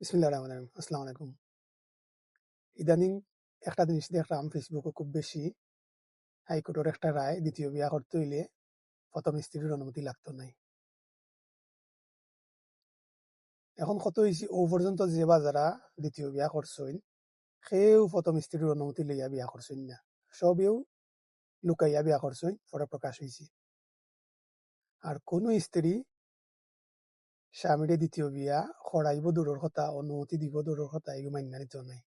বিসমিল্লাহির রহমানির রহিম। আসসালামু আলাইকুম। ইদানিং একটা জিনিস দেখলাম ফেসবুকে খুব বেশি। হাইকোর্টের একটা রায়, দ্বিতীয় বিয়া করতে হইলে প্রথম স্ত্রীর অনুমতি লাগতো নাই। এখন কত হয়েছে ও পর্যন্ত যে বা যারা দ্বিতীয় বিয়া করছেন সেও প্রথম স্ত্রীর অনুমতি লইয়া বিয়া করছেন না, সবেও লুকাইয়া বিয়া করছেন, পরে প্রকাশ হয়েছে। আর কোন স্ত্রী স্বামীরে দ্বিতীয় বিয়া করাইব দূরের কথা, অনুমতি দিব দূরের কথা, এগুলো মান্য নিত নাই।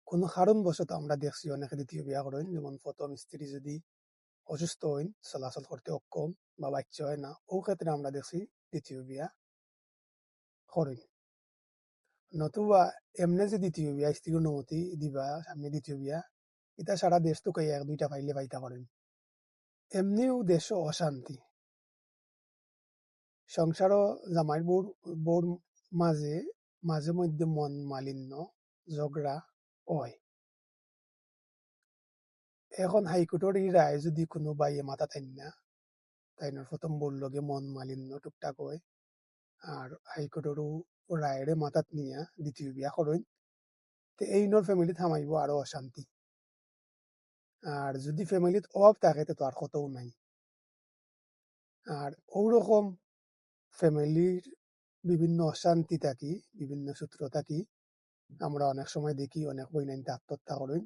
কোনো কারণবশত আমরা দেখছি অনেকে দ্বিতীয় বিয়া করেন, যেমন প্রথম স্ত্রী যদি অসুস্থ হইন, চলাচল করতে অক্ষম বা বাচ্চা হয় না, ও ক্ষেত্রে আমরা দেখছি দ্বিতীয় বিয়া করেন। নতুবা এমনি যে দ্বিতীয় বিয়া স্ত্রীর অনুমতি দিবা সামনে দ্বিতীয় বিয়া, এটা সারা দেশ তো কই এক দুইটা পাইলে পাইতা পারেন। এমনিও দেশ অশান্তি, সংসারও জামাই বউর মাঝে মাঝে মধ্যে মন মালিন্য, ঝগড়া হয়। এখন হাইকোর্টের এই রায় যদি কোনো বাইয়ে মাথা তাই না, তাই না প্রথম বউর লগে মন মালিন্য টুকটাক হয়, আর হাইকোর্টেরও রায়ের মাথাত নিয়া দ্বিতীয় বিয়া করেন, তো এই নর ফ্যামিলি থামাইব আরো অশান্তি। আর যদি ফ্যামিলিত অভাব থাকে তো আর কতও নাই। আর ওরকম ফ্যামিলির বিভিন্ন অশান্তি থাকি, বিভিন্ন সূত্র থাকি, আমরা অনেক সময় দেখি অনেক বইনাইতে আত্মহত্যা করেন,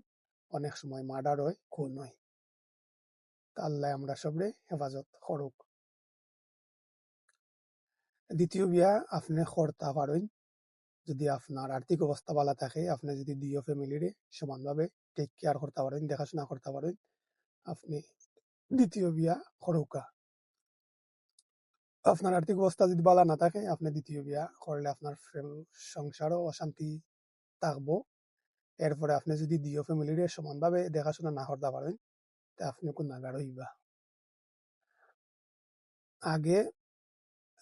অনেক সময় মার্ডার হয়, খুন হয়। তা আল্লাহ আমরা সবরে হেফাজত করুক। দ্বিতীয় বিয়া আপনি করতে পারেন যদি আপনার আর্থিক অবস্থা ভালো থাকে, আপনি যদি দুই ফ্যামিলিরে সমানভাবে টেক কেয়ার করতে পারেন, দেখাশোনা করতে পারেন, আপনি দ্বিতীয় বিয়া করুকা। আপনার আর্থিক অবস্থা যদি ভালো না থাকে, আপনি দ্বিতীয় বিয়া করলে আপনার সংসারও অশান্তি থাকবো। এরপরে আপনি যদি দুই ফ্যামিলির সমানভাবে দেখাশোনা না করতে পারেন, তা আপনি গুনাহগার হইবা। আগে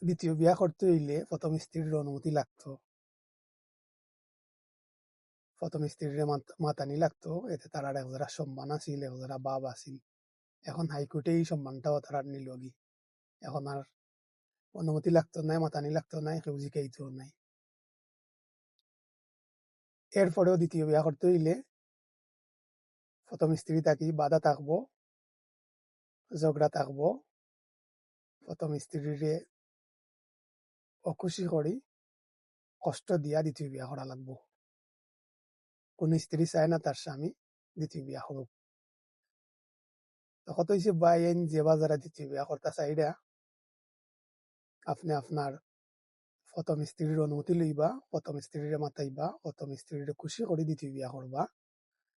দ্বিতীয় বিয়া করতে হইলে প্রথম স্ত্রীর অনুমতি লাগতো, প্রথম স্ত্রীর মাতানি লাগতো, এতে তার একজোড়া সম্মান আছিল, একজোড়া বাপ আছিল। এখন হাইকোর্টে এই সম্মানটাও তারা নিলগি। এখন আর অনুমতি লাগতো নাই, মাতানি লাগতো নাই, কেউ জিকাইতেও নাই। এরপরেও দ্বিতীয় বিয়া করতে হইলে প্রথম স্ত্রী থাকি বাধা থাকবো, ঝগড়া থাকবো, প্রথম স্ত্রীরে অখুশি করি, কষ্ট দিয়া দ্বিতীয় বিয়া করা লাগবো। কোন স্ত্রী চায় না তার স্বামী দ্বিতীয় বিয়া করুক। তখন তো হয়েছে বাই আইন যে বাজারে দ্বিতীয় বিয়া করতে চাইরা, আপনি আপনার প্রথম স্ত্রীর অনুমতি লইবা, প্রথম স্ত্রীরে মাতাইবা, প্রথম স্ত্রীরে খুশি করে দ্বিতীয় বিয়া করবা।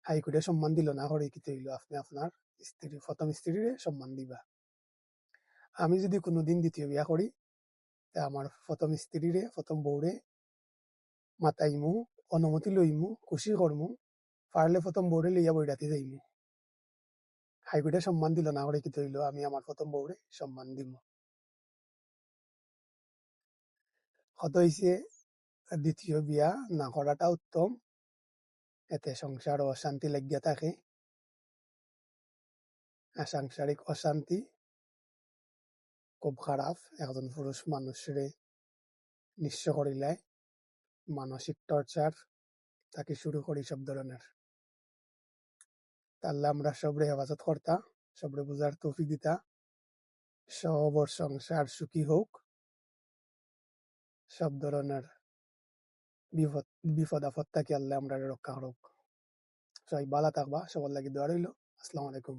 হাইকোর্টে সম্মান দিল না করে কি হইল, আপনি আপনার স্ত্রী প্রথম স্ত্রীরে সম্মান দিবা। আমি যদি কোনোদিন দ্বিতীয় বিয়া করি, তা আমার প্রথম স্ত্রীরে প্রথম বউরে মাতাইমু, অনুমতি লইমু, খুশি করমু, পারলে প্রথম বউরে লইয়া বইরাতে যাইমু। হাইকোর্টে সম্মান দিল না করে কি হইল, আমি আমার প্রথম বউরে সম্মান দিব। কত হইছে দ্বিতীয় বিয়া না করাটা উত্তম, এতে সংসার অশান্তি লাগিয়া থাকে। সাংসারিক অশান্তি খুব খারাপ, একজন পুরুষ মানুষরে নিঃস্ব করিলায়, মানসিক টর্চার তাকে শুরু করি সব ধরনের। তাহলে আমরা সবরে হেফাজত করতা, সবরে বুঝার তৌফিক দিতা, সবর সংসার সুখী হোক, সব ধরনের বিপদ বিপদ আপদ থেকে আল্লাহ আমরা রক্ষা করুক। সবাই ভালো থাকবা, সবার লাগি দোয়া রইল। আসসালামু আলাইকুম।